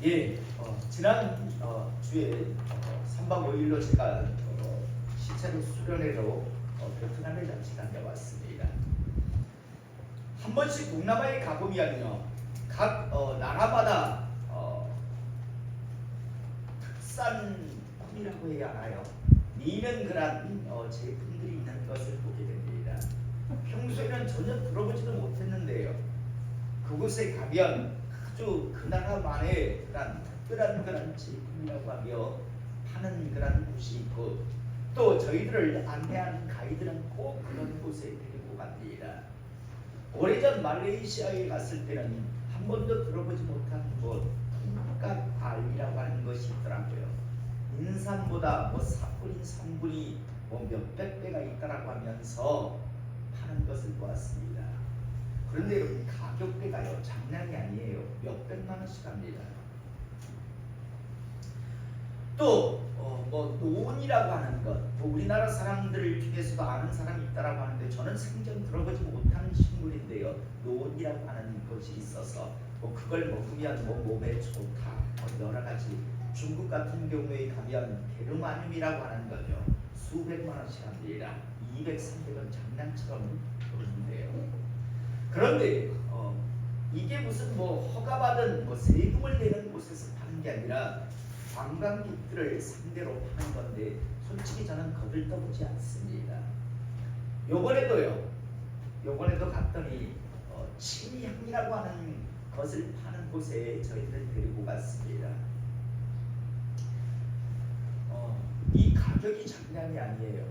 예, 지난 주에 3박 5일로 제가 시체로 수련회로 베트남에 잠시 다녀왔습니다. 한 번씩 동남아에 가보면요, 각 나라마다 특산품이라고 해야 하나요? 미는 그런 제품들이 있는 것을 보게 됩니다. 평소에는 전혀 들어보지도 못했는데요, 그곳에 가면 아주 그 나라만의 그런 특별한 제품이라고 하며 파는 그런 곳이 있고, 또 저희들을 안내하는 가이드는 꼭 그런 곳에 데리고 갑니다. 오래전 말레이시아에 갔을 때는 한 번도 들어보지 못한 곳 통까발이라고 하는 것이 있더라고요. 인삼보다 뭐 4분이 3분이 뭐 몇백 배가 있다라고 하면서 파는 것을 보았습니다. 그런데 여러분, 가격대가요 장난이 아니에요. 몇백만 원씩 합니다. 또 뭐 노온이라고 하는 것, 뭐 우리나라 사람들 중에서도 아는 사람이 있다라고 하는데 저는 생전 들어보지 못하는 식물인데요, 노온이라고 하는 것이 있어서 뭐 그걸 먹으면 뭐 몸에 좋다, 뭐 여러 가지. 중국 같은 경우에 가면 게르마늄이라고 하는 거죠. 수백만 원씩 합니다. 200, 300원 장난처럼 그러는데요. 그런데 이게 무슨 뭐 허가받은 뭐 세금을 내는 곳에서 파는 게 아니라 관광객들을 상대로 파는 건데, 솔직히 저는 거들떠보지 않습니다. 요번에도 갔더니 침향이라고 하는 것을 파는 곳에 저희를 데리고 갔습니다. 이 가격이 장난이 아니에요.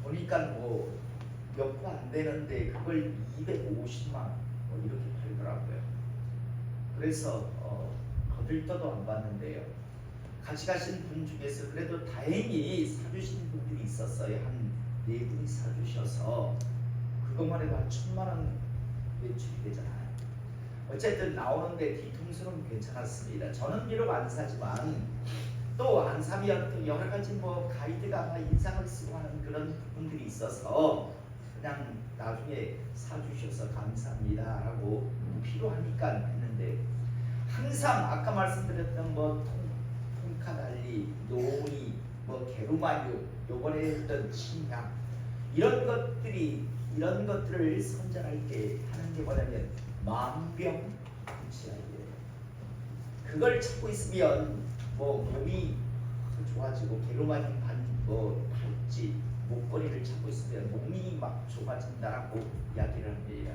보니까 뭐 몇 푼 안 되는데 그걸 250만 원 뭐 이렇게 팔더라고요. 그래서 거들떠도 안 봤는데요, 같이 가신 분 중에서 그래도 다행히 사주신 분들이 있었어요. 한 4분이 사주셔서 그것만 해도 한 1,000만 원 매출이 되잖아요. 어쨌든 나오는데 뒤통수는 괜찮았습니다. 저는 비록 안 사지만 또 안 사면 또 여러 가지 뭐 가이드가 인상을 쓰고 하는 그런 부분들이 있어서 그냥 나중에 사주셔서 감사합니다라고 필요하니까 했는데, 항상 아까 말씀드렸던 뭐 통카달리, 노니, 뭐 게르마늄, 요번에 했던 침향, 이런 것들을 선전할 때 하는 게 뭐냐면 만병통치약이에요. 그걸 찾고 있으면 뭐 몸이 좋아지고, 게르마늄 뭐 팔찌, 목걸이를 찾고 있으면 몸이 막 좋아진다라고 이야기를 합니다.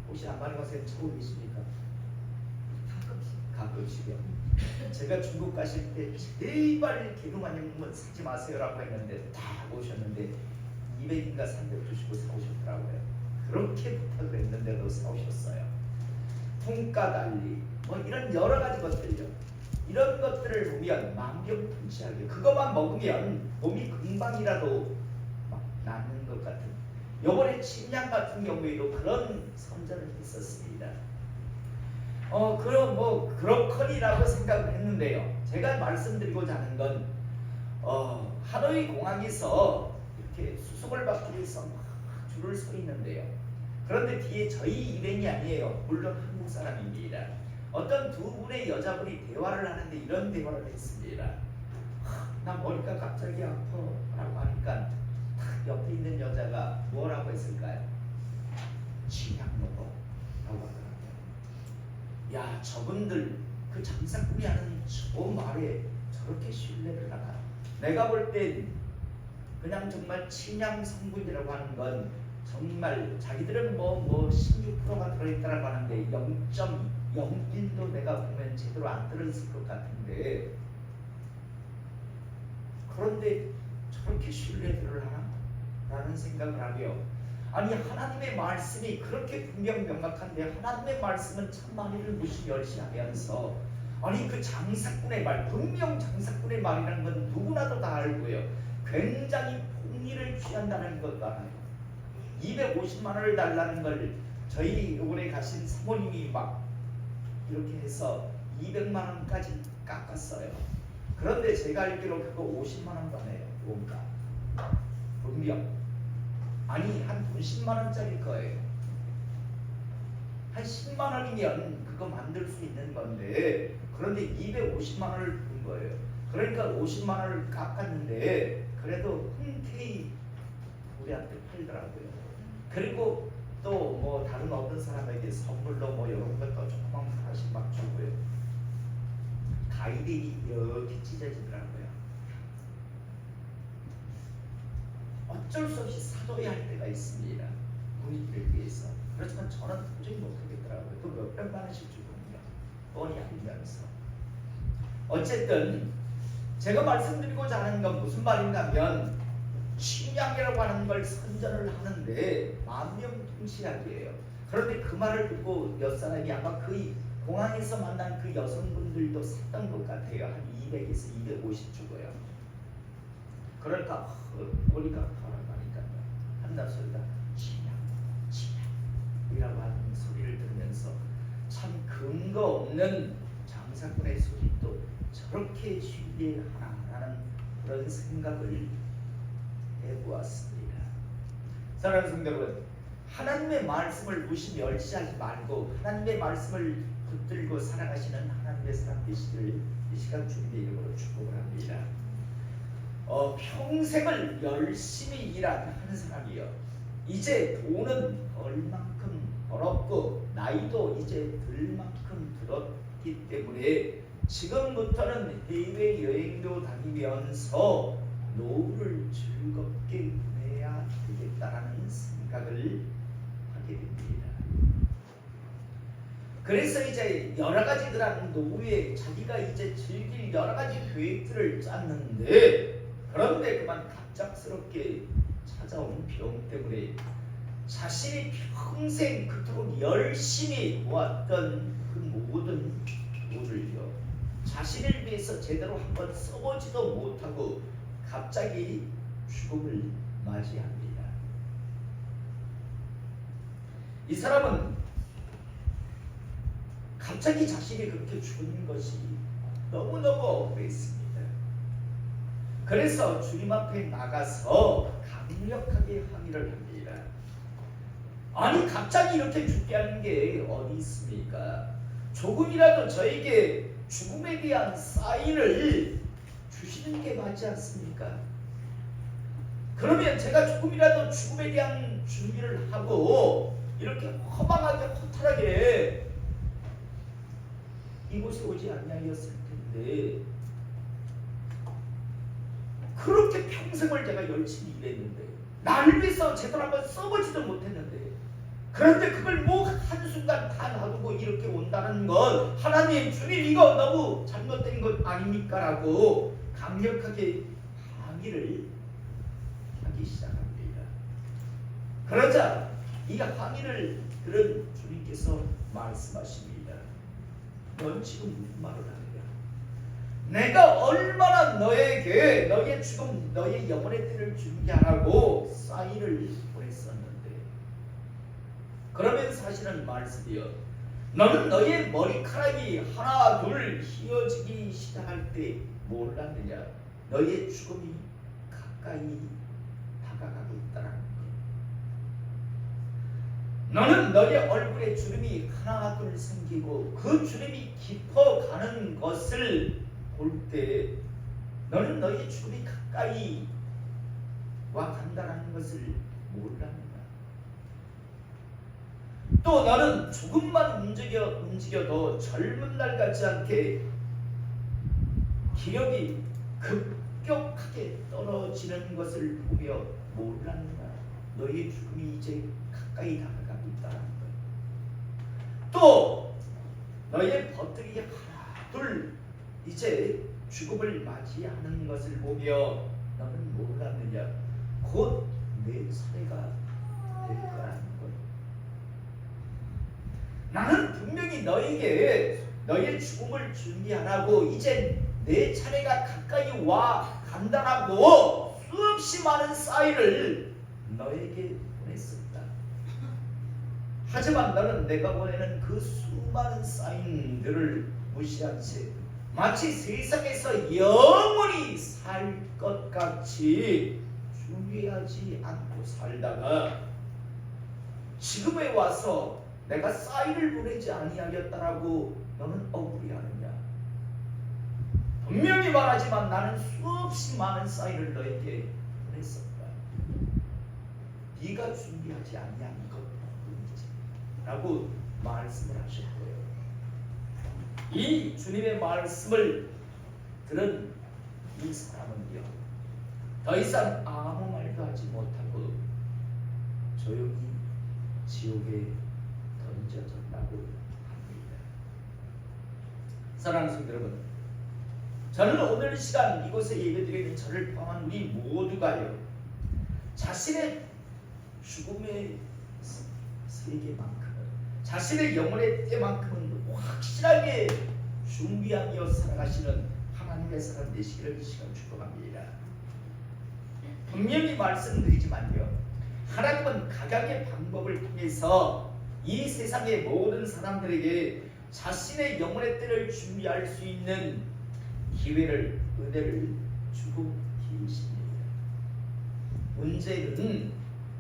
혹시 안마는 것에 찾고 계십니까? 가끔씩요. 제가 중국 가실 때 제발 게르마늄은 사지 마세요라고 했는데 다 오셨는데 200인가 300 주시고 사오셨더라고요. 그렇게 부탁을 했는데도 사오셨어요. 통까달리 뭐 이런 여러 가지 것들이죠. 이런 것들을 보면 만병통치약이에요. 그것만 먹으면 몸이 금방이라도 막 낫는 것 같은. 요번에 침향 같은 경우에도 그런 선전을 했었습니다. 그럼 뭐 그렇거리라고 생각을 했는데요, 제가 말씀드리고자 하는 건 하노이 공항에서 이렇게 수속을 받기 위해서 막 줄을 서 있는데요, 그런데 뒤에 저희 일행이 아니에요. 물론 한국 사람입니다. 어떤 두 분의 여자분이 대화를 하는데 이런 대화를 했습니다. 나 머리가 갑자기 아파 라고 하니까 딱 옆에 있는 여자가 뭐라고 했을까요? 침향 먹어 라고 하더라고요. 야, 저분들 그 장사꾼이 하는 저 말에 저렇게 신뢰를 하나. 내가 볼 땐 그냥 정말 침향 성분이라고 하는 건 정말 자기들은 뭐 16%가 들어있다라고 하는데 0.01도 내가 보면 제대로 안 들어있을 것 같은데, 그런데 저렇게 신뢰들을 하나? 라는 생각을 하며, 아니 하나님의 말씀이 그렇게 분명 명확한데 하나님의 말씀은 참마리를 무시멸시 하면서, 아니 그 장사꾼의 말, 분명 장사꾼의 말이라는 건 누구나도 다 알고요, 굉장히 폭리를 취한다는 것도 알아요. 250만 원을 달라는 걸 저희 이번에 가신 사모님이 막 이렇게 해서 200만 원까지 깎았어요. 그런데 제가 알기로 그거 50만 원 받네요. 뭔가 분명 아니 한 10만 원짜리 거예요. 한 10만 원이면 그거 만들 수 있는 건데 그런데 250만 원을 준 거예요. 그러니까 50만 원을 깎았는데 그래도 흔쾌히 우리한테 팔더라고요. 그리고 또 뭐 다른 어떤 사람에게 선물로 뭐 이런 것도 조그만 하나씩 막 주고요. 가이들이 이렇게 찢어지더라고요. 어쩔 수 없이 사줘야 할 때가 있습니다. 우리들을 위해서. 그렇지만 저는 도저히 못하겠더라고요. 또 몇백만 원씩 주거든요. 뻔히 알면서. 어쨌든 제가 말씀드리고자 하는 건 무슨 말인가 하면 식량이라고 하는 걸 선전을 하는데 만명통치약이에요. 그런데 그 말을 듣고 몇 사람이 아마 그 공항에서 만난 그 여성분들도 샀던 것 같아요. 한 200에서 250 주고요. 그러니까 머리가 돌아가니까요. 한다 소리가 식량이라고 하는 소리를 들으면서 참 근거 없는 장사꾼의 소리도 저렇게 신뢰하나라는 그런 생각을 해보았습니다. 사랑하는 성도 여러분, 하나님의 말씀을 무시 멸시하지 말고 하나님의 말씀을 붙들고 살아가시는 하나님의 사람 되시기를 이 시간 주님의 이름으로 축복을 합니다. 평생을 열심히 일한 한 사람이요. 이제 돈은 얼만큼 벌었고 나이도 이제 들만큼 들었기 때문에 지금부터는 해외여행도 다니면서 노후를 즐겁게 보내야 되겠다라는 생각을 하게 됩니다. 그래서 이제 여러 가지들한 노후에 자기가 이제 즐길 여러 가지 계획들을 짰는데 그런데 그만 갑작스럽게 찾아온 병 때문에 자신이 평생 그토록 열심히 모았던 그 모든 돈을요 자신을 위해서 제대로 한번 써보지도 못하고 갑자기 죽음을 맞이합니다. 이 사람은 갑자기 자신이 그렇게 죽은 것이 너무너무 억울했습니다. 그래서 주님 앞에 나가서 강력하게 항의를 합니다. 아니 갑자기 이렇게 죽게 하는 게 어디 있습니까? 조금이라도 저에게 죽음에 대한 사인을 주시는 게 맞지 않습니까? 그러면 제가 조금이라도 죽음에 대한 준비를 하고 이렇게 허망하게 허탈하게 이곳에 오지 않냐였을 텐데 그렇게 평생을 제가 열심히 일했는데 나를 위해서 제대로 한번 써보지도 못했는데 그런데 그걸 뭐 한순간 다 놔두고 이렇게 온다는 건 하나님 주님 이거 너무 잘못된 것 아닙니까? 라고 강력하게 항의를 하기 시작합니다. 그러자 이 항의를 들은 주님께서 말씀하십니다. 넌 지금 무슨 말을 하느냐? 내가 얼마나 너에게 너의 죽음 너의 영혼의 때를 준비하라고 사인을 보냈었는데 그러면 사실은 말씀이요 너는 너의 머리카락이 하나 둘 휘어지기 시작할 때 몰랐느냐? 너의 죽음이 가까이 다가가고 있다는 것. 너는 너의 얼굴에 주름이 하나 둘 생기고 그 주름이 깊어가는 것을 볼 때 너는 너의 죽음이 가까이 와 간다는 것을 몰랐느냐? 또 너는 조금만 움직여도 젊은 날 같지 않게 기력이 급격하게 떨어지는 것을 보며 몰랐느냐? 너의 죽음이 이제 가까이 다가가고 있다는 거예요. 또 너의 버튼이 하나 둘 이제 죽음을 맞이하는 것을 보며 너는 몰랐느냐? 곧 내 차례가 될 거라는 거예요. 나는 분명히 너에게 너의 죽음을 준비하라고 이제 내 차례가 가까이 와 간다라고 수없이 많은 사인을 너에게 보냈습니다. 하지만 너는 내가 보내는 그 수많은 사인들을 무시한 채 마치 세상에서 영원히 살 것 같이 중요하지 않고 살다가 지금에 와서 내가 사인을 보내지 아니하였다라고 너는 억울해하느냐? 분명히 말하지만 나는 수없이 많은 사인을 너에게 보냈었다. 네가 준비하지 아니한 것뿐이지 라고 말씀을 하셨고요. 이 주님의 말씀을 들은 이 사람은요, 더 이상 아무 말도 하지 못하고 조용히 지옥에 던져졌다고 합니다. 사랑하는 성도 여러분, 저는 오늘 시간 이곳에 예배드리는 저를 포함한 우리 모두가요, 자신의 죽음의 세계만큼은, 자신의 영혼의 때만큼은 확실하게 준비하며 살아가시는 하나님의 사람 되시기를 이 시간 축복합니다. 분명히 말씀드리지만요, 하나님은 각양의 방법을 통해서 이 세상의 모든 사람들에게 자신의 영혼의 때를 준비할 수 있는 기회를, 은혜를 주고 계십니다. 문제는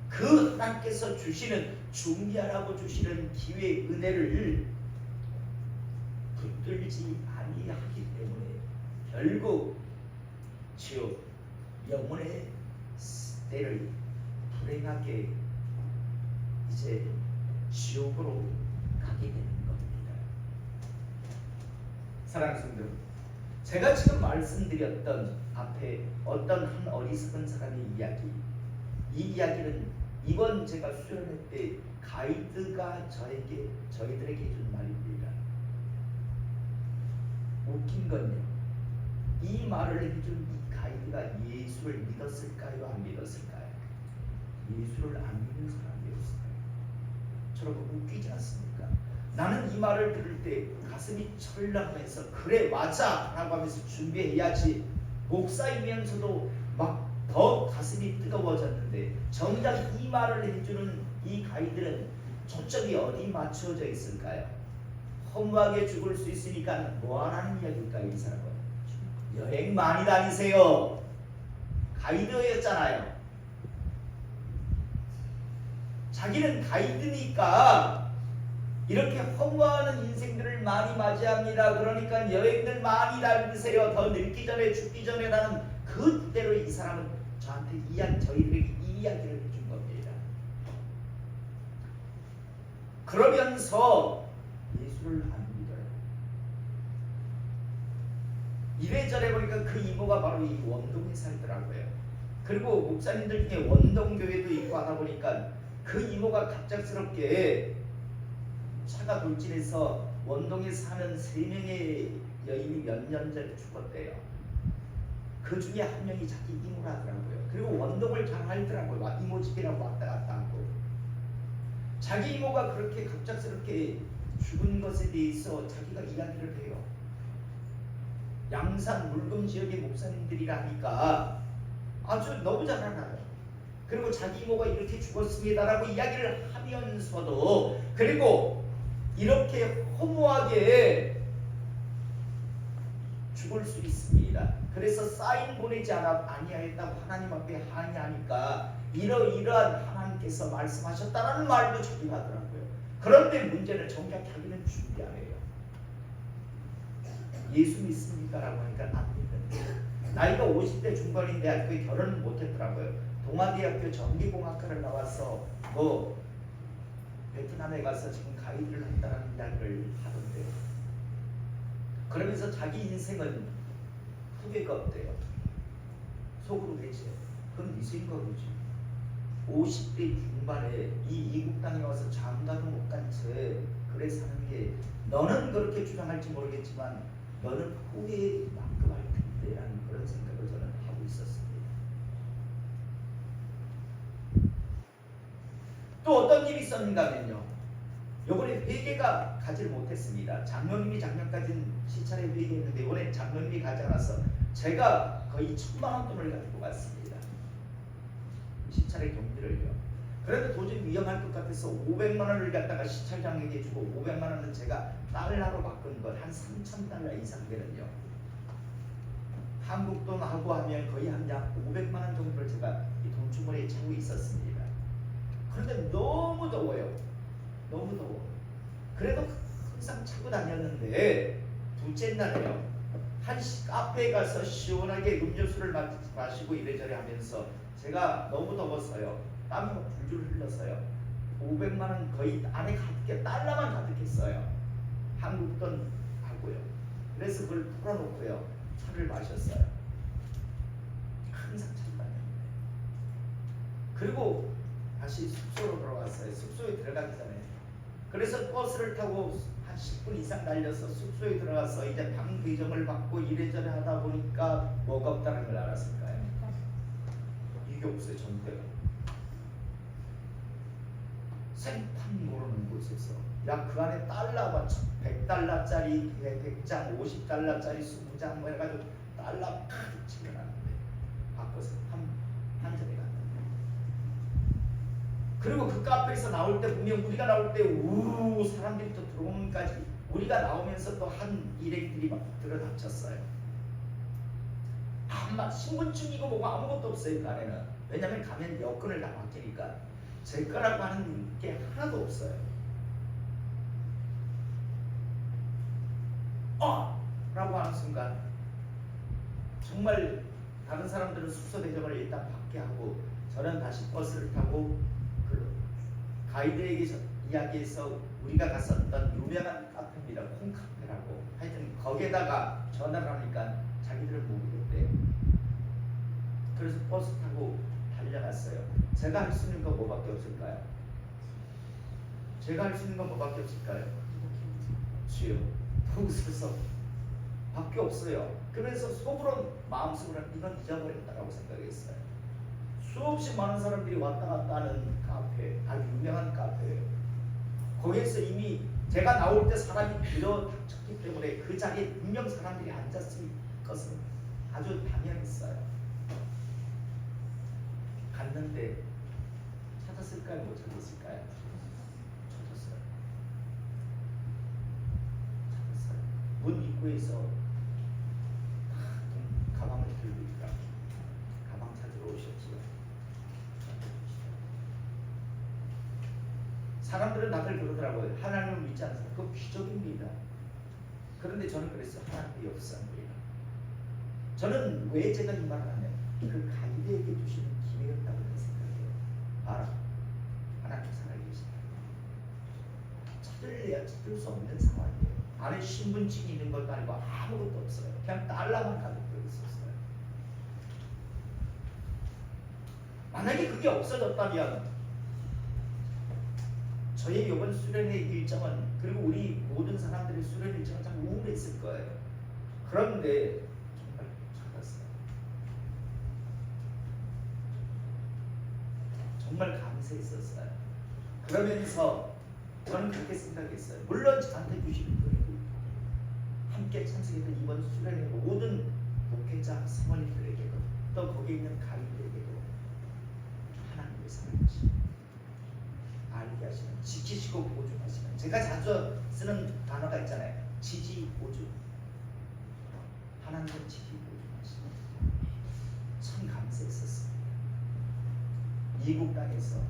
그 하나님께서 주시는, 준비하라고 주시는 기회, 은혜를 붙들지 아니하기 때문에 결국 지옥, 영혼의 때를 불행하게 이제 지옥으로 가게 되는 겁니다. 사랑하는 성도, 제가 지금 말씀드렸던 앞에 어떤 한 어리석은 사람의 이야기, 이 이야기는 이번 제가 수련회 때 가이드가 저희들에게 해준 말입니다. 웃긴 건요, 이 말을 해준 이 가이드가 예수를 믿었을까요? 안 믿었을까요? 예수를 안 믿는 사람이었어요. 저러고 웃기지 않습니까? 나는 이 말을 들을 때 가슴이 철렁하면서 그래 맞아 라고 하면서 준비해야지 목사이면서도 막 더 가슴이 뜨거워졌는데, 정작 이 말을 해주는 이 가이드는 초점이 어디 맞춰져 있을까요? 허무하게 죽을 수 있으니까 뭐하라는 이야기일까요? 이 사람은 여행 많이 다니세요. 가이드였잖아요. 자기는 가이드니까 이렇게 허무하는 인생들을 많이 맞이합니다. 그러니까 여행들 많이 다니세요. 더 늙기 전에 죽기 전에라는 그대로 이 사람은 저한테 저희들에게 이 이야기를 해준 겁니다. 그러면서 예수를 안 믿어요. 이래저래 보니까 그 이모가 바로 이 원동에 살더라고요. 그리고 목사님들 중에 원동교회도 있고 하다 보니까 그 이모가 갑작스럽게 차가 돌진해서 원동에 사는 3명의 여인이 몇 년 전에 죽었대요. 그 중에 한 명이 자기 이모라더라고요. 그리고 원동을 잘 알더라고요. 이모 집이라고 왔다 갔다 하고. 자기 이모가 그렇게 갑작스럽게 죽은 것에 대해서 자기가 이야기를 해요. 양산 물금 지역의 목사님들이라니까 아주 너무 잘 알아요. 그리고 자기 이모가 이렇게 죽었습니다라고 이야기를 하면서도, 그리고 이렇게 허무하게 죽을 수 있습니다. 그래서 사인 보내지 아니하였다고 하나님 앞에 항의하니까 이러이러한 하나님께서 말씀하셨다라는 말도 자기가 하더라고요. 그런데 문제는 정작 자기는 준비 안 해요. 예수 믿습니까? 라고 하니까 안 믿는데, 나이가 50대 중반인데 아직 결혼을 못했더라고요. 동아대학교 전기공학과를 나와서 베트남에 가서 지금 가이드를 한다는 이야기를 하던데요. 그러면서 자기 인생은 후회가 없대요. 속으로 되지. 그건 네 생각이지. 50대 중반에 이 이국 땅에 와서 장가도 못 간 채 그래 사는 게, 너는 그렇게 주장할지 모르겠지만 너는 후회에 만큼할 텐데 라는 그런 생각을 저는 하고 있었습니다. 또 어떤 일이 있었는가 하면요, 요번에 회개가 가지를 못했습니다. 장로님이 작년까지는 시찰에 회개했는데 이번에 장로님이 가지 않아서 제가 거의 1,000만 원 돈을 가지고 갔습니다. 시찰의 경비를요. 그래도 도저히 위험할 것 같아서 500만 원을 갖다가 시찰장에게 주고, 500만 원은 제가 달러로 바꾼 것 한 3,000달러 이상 되는요. 한국 돈하고 하면 거의 한 약 500만 원 정도를 제가 이 돈주머니에 차고 있었습니다. 그런데 너무 더워요. 너무 더워. 그래도 항상 차고 다녔는데 둘째 날에요. 한 카페에 가서 시원하게 음료수를 마시고 이래저래 하면서 제가 너무 더웠어요. 땀이 막 줄줄 흘렀어요. 500만 원 거의 안에 가득해 달러만 가득했어요. 한국 돈 하고요. 그래서 그걸 털어놓고요. 차를 마셨어요. 항상 차고 다녔는데. 그리고 다시 숙소로 돌아왔어요. 숙소에 들어가기 전에. 그래서 버스를 타고 한 10분 이상 달려서 숙소에 들어가서 이제 방 배정을 받고 이래저래 하다 보니까 뭐가 없다는 걸 알았을까요? 이게 없어요. 전대가. 생판 모르는 곳에서 야 그 안에 달러가 100달러짜리 100장 50달러짜리 20장 뭐 해가지고 달러 가득 집어놨는데 바꿔서 한 점에 갔는데 그리고 그 카페에서 나올 때 분명 우리가 나올 때 우 사람들이 또 들어오는까지 우리가 나오면서 또 한 일행들이 막 들어닥쳤어요. 아마 신분증이고 뭐고 아무것도 없어요. 그 안에는. 왜냐면 가면 여권을 다 맡기니까 제 거라고 하는 게 하나도 없어요. 라고 하는 순간 정말 다른 사람들은 숙소 배정을 일단 받게 하고 저는 다시 버스를 타고 그 가이드에게 이야기해서 우리가 갔었던 유명한 카페입니다. 콩카페라고. 하여튼 거기에다가 전화를 하니까 자기들은 모르겠대요. 그래서 버스 타고 달려갔어요. 제가 할 수 있는 건 뭐밖에 없을까요? 제가 할 수 있는 건 뭐밖에 없을까요? 주여 도우소서 밖에 없어요. 그래서 속으로 마음속으로 이건 잊어버렸다라고 생각했어요. 수없이 많은 사람들이 왔다 갔다 하는 카페, 아주 유명한 카페예요. 거기에서 이미 제가 나올 때 사람이 들어닥쳤기 때문에 그 자리에 분명 사람들이 앉았을 것은 아주 당연했어요. 갔는데 찾았을까요? 못 찾았을까요? 찾았어요. 문 입구에서 가방을 들고 있다. 가방 찾으러 오셨지요. 사람들은 다들 그러더라고요. 하나님을 믿지 않는 사람, 그거 기적입니다. 그런데 저는 그랬어요. 하나님의 역사입니다. 저는 왜 제가 이 말을 하냐면 그 가이드에게 주시는 기회였다고 생각해요. 알아. 하나님 살아계시다. 찾을래야 찾을 수 없는 상황이에요. 안에 신분증이 있는 것도 아니고 아무것도 없어요. 그냥 달러만 가지고 있었어요. 만약에 그게 없어졌다면 저의 이번 수련의 일정은 그리고 우리 모든 사람들의 수련 일정은 참 우울했을 거예요. 그런데 정말 찾았어요. 정말 감사했었어요. 그러면서 저는 그렇게 생각했어요. 물론 저한테 주시는 거예요. 함께 참석했던 이번 수련의 모든 목회자 사모님들에게도 또 거기 있는 가이드에게도 하나님의 사랑이시 알게 하시는 지키시고 보존하시는 제가 자주 쓰는 단어가 있잖아요. 지지 보존. 하나님은 지키 보존하시는 참 감사했었습니다. 미국 땅에서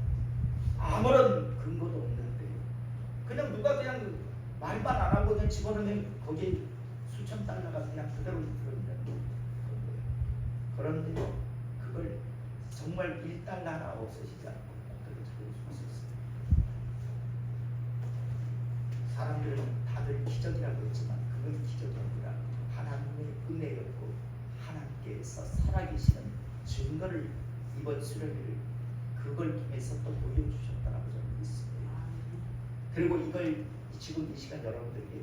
아무런 근거도 없는데 그냥 누가 그냥 말만 안 하고 그냥 집어넣으면 거기에 수천 달러가 그냥 그대로 들어있는 거예요. 그런데 그걸 정말 1달러 하나 없으시지 않고 그렇게 찾을 수 있었어요. 사람들은 다들 기적이라고 했지만 그건 기적이 아니라 하나님의 은혜였고 하나님께서 살아계시는 증거를 이번 수련회를 그걸 통해서 또 보여주셨다라고 저는 믿습니다. 그리고 이걸 지금 이 시간 여러분들에게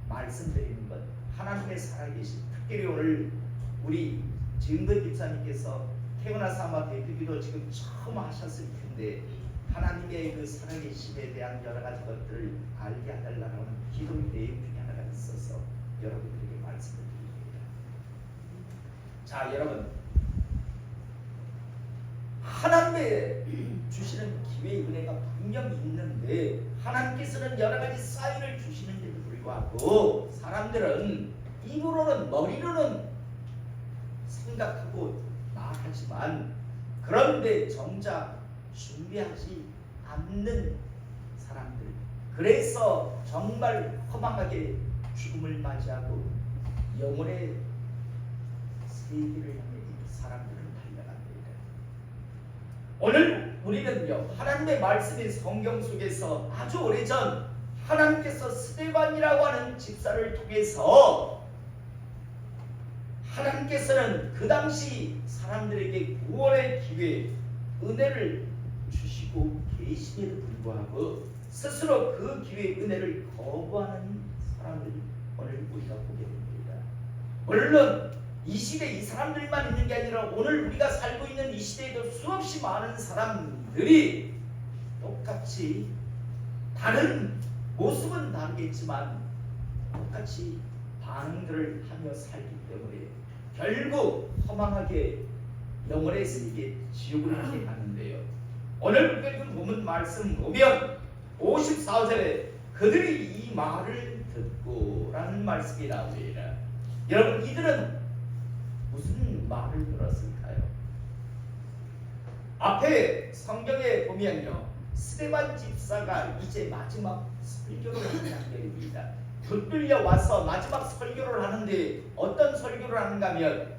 말씀드리는 것 하나님의 살아계신 특별히 오늘 우리 지은근 집사님께서 태어나서 아마 대표기도 지금 처음 하셨을 텐데 하나님의 그 살아계심에 대한 여러 가지 것들을 알게 해달라는 기도의 내용 중에 하나가 있어서 여러분들에게 말씀을 드립니다. 자, 여러분 하나님의 주시는 기회의 은혜가 분명히 있는데 하나님께서는 여러 가지 사인을 주시는데도 불구하고 사람들은 입으로는 머리로는 생각하고 말하지만 그런데 정작 준비하지 않는 사람들 그래서 정말 허망하게 죽음을 맞이하고 영혼의 세계를 향해 사람들을 달려갑니다. 오늘 우리는요, 하나님의 말씀인 성경 속에서 아주 오래전 하나님께서 스데반이라고 하는 집사를 통해서 하나님께서는 그 당시 사람들에게 구원의 기회, 은혜를 주시고 계심에도 불구하고 스스로 그 기회의 은혜를 거부하는 사람을 오늘 우리가 보게 됩니다. 물론 이 시대에 이 사람들만 있는 게 아니라 오늘 우리가 살고 있는 이 시대에도 수없이 많은 사람들이 똑같이 다른 모습은 다르겠지만 똑같이 반응들을 하며 살기 때문에 결국 허망하게 영혼의 세계 지옥을 향해 가는데요. 오늘 우리가 읽은 본문 말씀 보면 54절에 그들이 이 말을 듣고 라는 말씀이 나옵니다. 여러분, 이들은 무슨 말을 들었을까요? 앞에 성경에 보면요, 스데반 집사가 이제 마지막 설교를 하는 장면입니다. 붙들려 와서 마지막 설교를 하는데 어떤 설교를 하는가 하면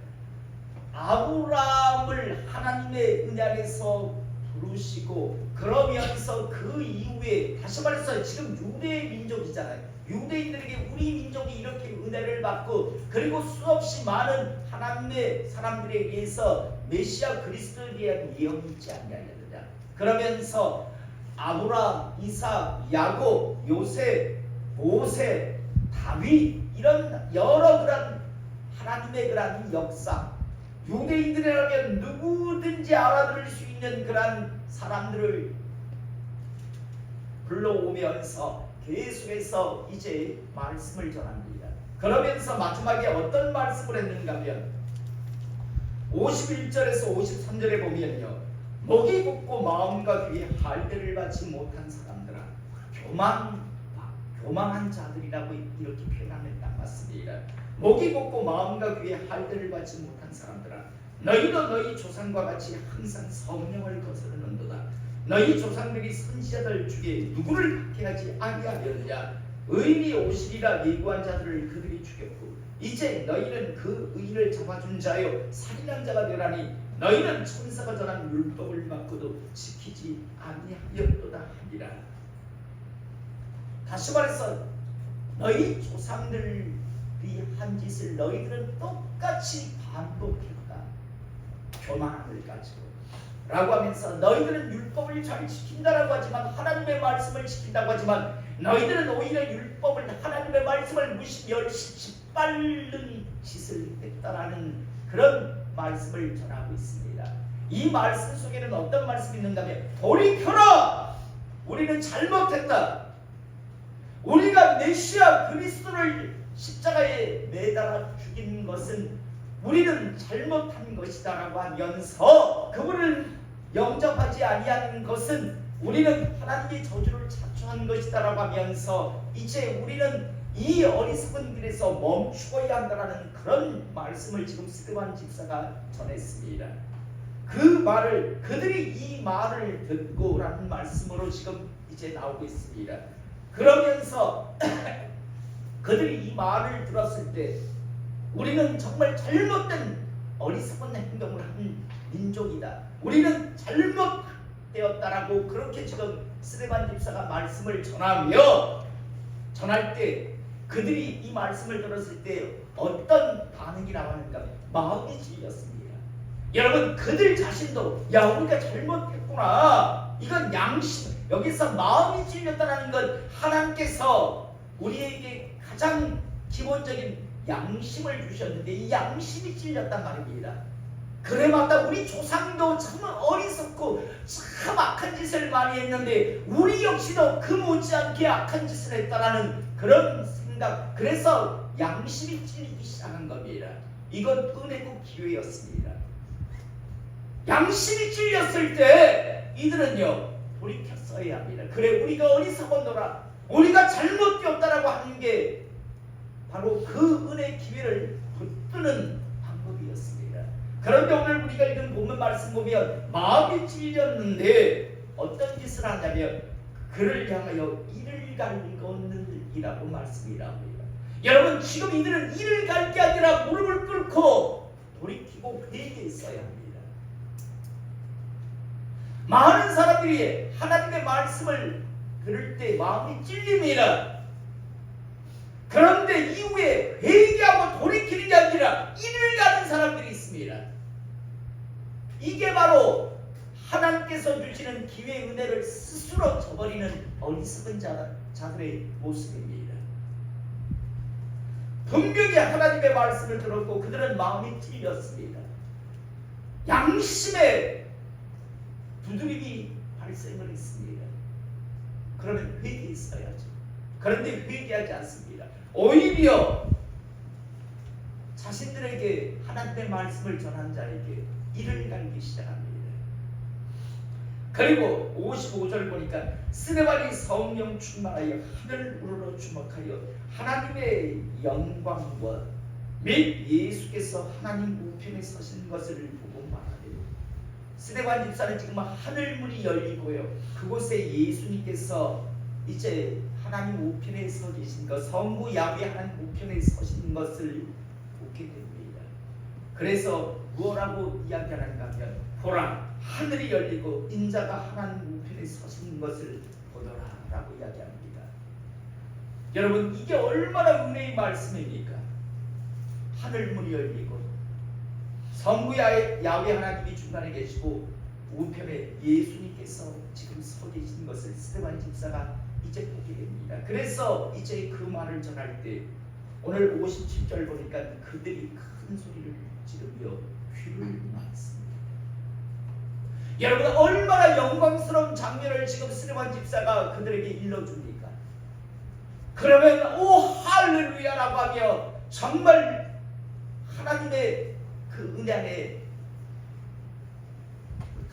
아브라함을 하나님의 은혜 안에서 부르시고 그러면서 그 이후에 다시 말해서 지금 유대의 민족이잖아요. 유대인들에게 우리 민족이 이렇게 은혜를 받고 그리고 수없이 많은 하나님의 사람들에 의해서 메시아 그리스도에 대한 예언이 있지 않느냐. 그러면서 아브라함, 이삭, 야곱, 요셉, 모세, 다윗 이런 여러 그런 하나님의 그런 역사, 유대인들이라면 누구든지 알아들을 수 있는 그런 사람들을 불러오면서 계속해서 이제 말씀을 전합니다. 그러면서 마지막에 어떤 말씀을 했는가 하면 51절에서 53절에 보면요, 목이 곱고 마음과 귀에 할례를 받지 못한 사람들아, 교만한 자들이라고 이렇게 표현하면 딱 맞습니다. 목이 곱고 마음과 귀에 할례를 받지 못한 사람들아, 너희도 너희 조상과 같이 항상 성령을 거스르는도다. 너희 조상들이 선지자들 중에 누구를 박해하지 아니하였느냐? 의인이 오시리라 예고한 자들을 그들이 죽였고 이제 너희는 그 의인을 잡아준 자여 살인한 자가 되라니 너희는 천사가 전한 율법을 맡고도 지키지 아니하였도다 하니라. 다시 말해서 너희 조상들이 한 짓을 너희들은 똑같이 반복했다. 교만함을 가지고 라고 하면서 너희들은 율법을 잘 지킨다라고 하지만 하나님의 말씀을 지킨다고 하지만 너희들은 오히려 율법을 하나님의 말씀을 멸시치 빠른 짓을 했다라는 그런 말씀을 전하고 있습니다. 이 말씀 속에는 어떤 말씀이 있는가 하면 돌이켜라! 우리는 잘못했다. 우리가 메시아 그리스도를 십자가에 매달아 죽인 것은 우리는 잘못한 것이다라고 하면서 그분을 영접하지 아니한 것은 우리는 하나님의 저주를 자초한 것이다라고 하면서 이제 우리는 이 어리석은 길에서 멈추어야 한다라는 그런 말씀을 지금 스데반 집사가 전했습니다. 그 말을 그들이 이 말을 듣고라는 말씀으로 지금 이제 나오고 있습니다. 그러면서 그들이 이 말을 들었을 때 우리는 정말 잘못된 어리석은 행동을 한 민족이다. 우리는 잘못되었다라고 그렇게 지금 스데반 집사가 말씀을 전할 때 그들이 이 말씀을 들었을 때 어떤 반응이 나왔는가? 마음이 찔렸습니다. 여러분, 그들 자신도 야 우리가 잘못했구나. 이건 양심. 여기서 마음이 찔렸다는 건 하나님께서 우리에게 가장 기본적인 양심을 주셨는데 이 양심이 찔렸단 말입니다. 그래 맞다. 우리 조상도 참 어리석고 참 악한 짓을 많이 했는데 우리 역시도 그 못지않게 악한 짓을 했다라는 그런 생각. 그래서 양심이 찔리기 시작한 겁니다. 이건 은혜고 기회였습니다. 양심이 찔렸을 때 이들은요 돌이켰어야 합니다. 그래 우리가 어리석었노라. 우리가 잘못되었다라고 하는 게 바로 그 은혜의 기회를 붙드는 방법이었습니다. 그런데 오늘 우리가 읽은 본문 말씀 보면 마음이 찔렸는데 어떤 짓을 하냐면 그를 향하여 이를 갈거느니라고 말씀이라 합니다. 여러분, 지금 이들은 이를 갈 게 아니라 무릎을 꿇고 돌이키고 회개했어야 합니다. 많은 사람들이 하나님의 말씀을 들을 때 마음이 찔립니다. 그런데 이후에 회개하고 돌이키는 게 아니라 이를 가는 사람들이 있습니다. 이게 바로 하나님께서 주시는 기회의 은혜를 스스로 저버리는 어리석은 자들의 모습입니다. 분명히 하나님의 말씀을 들었고 그들은 마음이 찔렸습니다. 양심의 두드림이 발생을 했습니다. 그러면 회개했어야죠. 그런데 회개하지 않습니다. 오히려 자신들에게 하나님의 말씀을 전한 자에게 이를 갈기 시작합니다. 그리고 55절 보니까 스데반이 성령 충만하여 하늘 우러러 주목하여 하나님의 영광과 및 예수께서 하나님 우편에 서신 것을 보고 말하되, 스데반 집사는 지금 하늘 문이 열리고요, 그곳에 예수님께서 이제 하나님 우편에 서 계신 것, 성부 야훼 하나님 우편에 서신 것을 보게 됩니다. 그래서 뭐라고 이야기하는가 하면, 보라 하늘이 열리고 인자가 하나님 우편에 서신 것을 보더라 라고 이야기합니다. 여러분, 이게 얼마나 은혜의 말씀입니까? 하늘 문이 열리고 성부 야훼 하나님이 중간에 계시고 우편에 예수님께서 지금 서 계신 것을 스데반 집사가 이제 보게 됩니다. 그래서 이제 그 말을 전할 때 오늘 57절 보니까 그들이 큰 소리를 지르며 귀를 막습니다. 여러분, 얼마나 영광스러운 장면을 지금 스데반 집사가 그들에게 일러줍니까? 그러면 오 할렐루야라고 하며 정말 하나님의 그 은혜 안에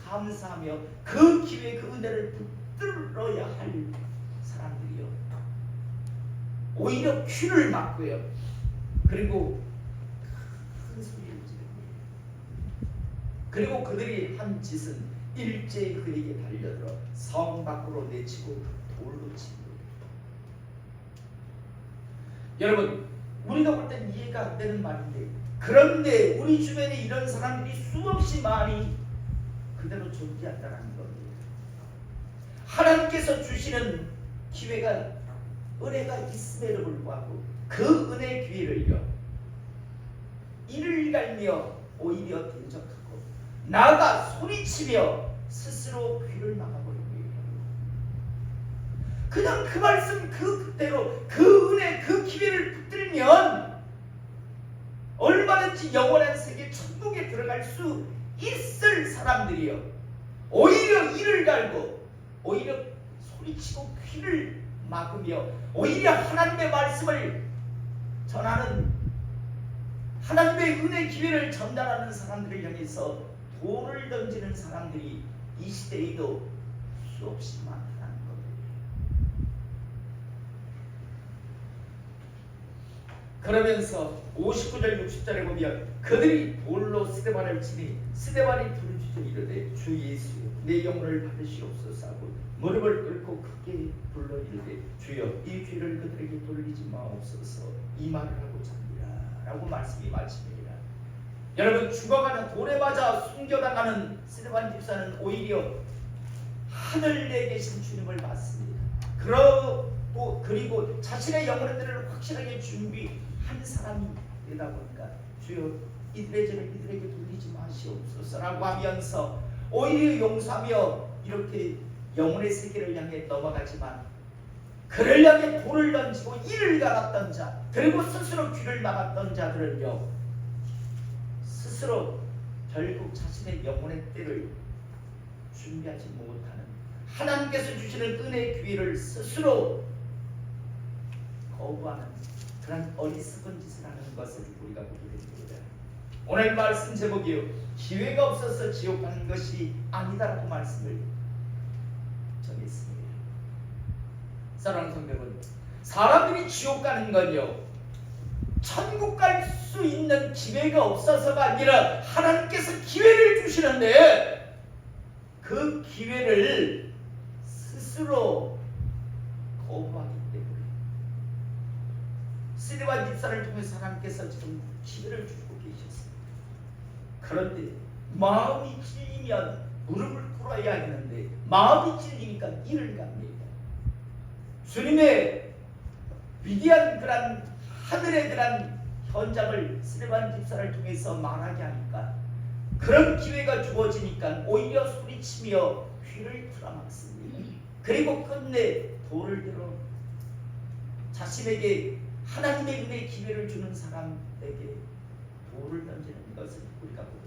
감사하며 그 기회에 그 은혜를 붙들어야 할 사람들이요, 오히려 귀를 막고요, 그리고 큰 소리를 지릅니다. 그리고 그들이 한 짓은 일제히 그에게 달려들어 성 밖으로 내치고 돌로 칩니다. 여러분, 우리가 볼 땐 이해가 안 되는 말인데, 그런데 우리 주변에 이런 사람들이 수없이 많이 그대로 존재한다는 겁니다. 하나님께서 주시는 기회가, 은혜가 있음에도 불구하고 그 은혜의 기회를요, 이를 갈며 오히려 대적하고 나아가 소리치며 스스로 귀를 막아버립니다. 그냥 그 말씀 그대로 그 은혜 그 기회를 붙들면 얼마든지 영원한 세계 천국에 들어갈 수 있을 사람들이요, 오히려 이를 갈고 오히려 소리치고 귀를 막으며 오히려 하나님의 말씀을 전하는, 하나님의 은혜 기회를 전달하는 사람들을 향해서 돌을 던지는 사람들이 이 시대에도 수없이 많다는 겁니다. 그러면서 59절 60절에 보면 그들이 돌로 스데반을 치니 스데반이 부르짖어 이르되 주 예수여 내 영혼을 받으시옵소서 하고 무릎을 꿇고 크게 불러 이르되 주여 이 귀를 그들에게 돌리지 마옵소서, 이 말을 하고 잡니라 라고 말씀이 마칩니다. 여러분, 죽어가는 돌에 맞아 숨겨나가는 스데반 집사는 오히려 하늘에 계신 주님을 봤습니다. 그리고 자신의 영혼들을 확실하게 준비한 사람이 되다 보니까 주여 이들의 죄를 이들에게 돌리지 마시옵소서라고 하면서 오히려 용서하며 이렇게 영혼의 세계를 향해 넘어가지만, 그를 향해 돌을 던지고 이를 갈았던 자, 그리고 스스로 귀를 막았던 자들은요, 스스로 결국 자신의 영혼의 때를 준비하지 못하는, 하나님께서 주시는 은혜의 기회를 스스로 거부하는 그런 어리석은 짓을 하는 것을 우리가 보게 됩니다. 오늘 말씀 제목이요, 기회가 없어서 지옥 가는 것이 아니다라고 말씀을 전했습니다. 사랑하는 성도 여러분, 사람들이 지옥 가는 건요, 천국 갈 수 있는 기회가 없어서가 아니라 하나님께서 기회를 주시는데 그 기회를 스스로 거부하기 때문에 스데반 집사를 통해서 하나님께서 지금 기회를 주고 계셨습니다. 그런데 마음이 찔리면 무릎을 꿇어야 했는데 마음이 찔리니까 이를 갑니다. 주님의 위대한 그런 하늘의 그런 현장을 스데반 집사를 통해서 말하게 하니까 그런 기회가 주어지니까 오히려 소리치며 귀를 틀어막습니다. 그리고 끝내 돌을 들어 자신에게 하나님의 은혜의 기회를 주는 사람에게 돌을 던지는 것을 우리가 보게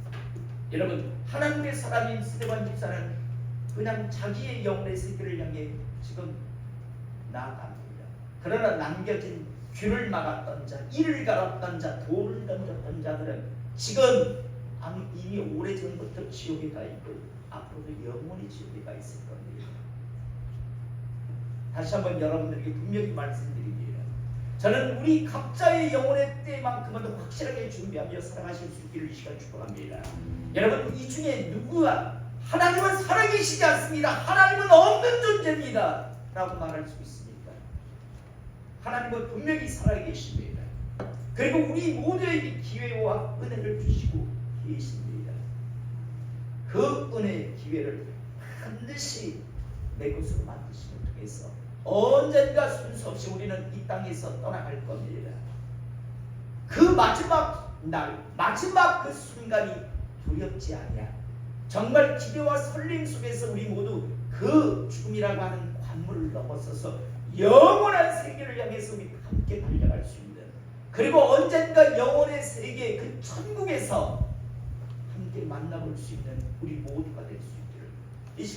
됩니다. 여러분, 하나님의 사람인 스데반 집사는 그냥 자기의 영혼의 세계를 향해 지금 나아갑니다. 그러나 남겨진 귀를 막았던 자, 이를 갈았던 자, 돌을 던졌던 자들은 지금 이미 오래전부터 지옥에 가 있고 앞으로도 영원히 지옥에 가 있을 겁니다. 다시 한번 여러분들에게 분명히 말씀드립니다. 저는 우리 각자의 영혼의 때만큼은 확실하게 준비하며 살아가실 수 있기를 이 시간 축복합니다. 여러분, 이 중에 누구가 하나님은 살아계시지 않습니다. 하나님은 없는 존재입니다 라고 말할 수 있습니다. 하나님은 분명히 살아계십니다. 그리고 우리 모두에게 기회와 은혜를 주시고 계십니다. 그 은혜의 기회를 반드시 내 것으로 만드심을 통해서 언젠가 순서 없이 우리는 이 땅에서 떠나갈 겁니다. 그 마지막 날, 마지막 그 순간이 두렵지 않냐. 정말 기대와 설렘 속에서 우리 모두 그 죽음이라고 하는 관문을 넘어서서 영원한 세계를 향해서 우리 함께 달려갈 수 있는, 그리고 언젠가 영원의 세계 그 천국에서 함께 만나볼 수 있는 우리 모두가 될 수 있습니다.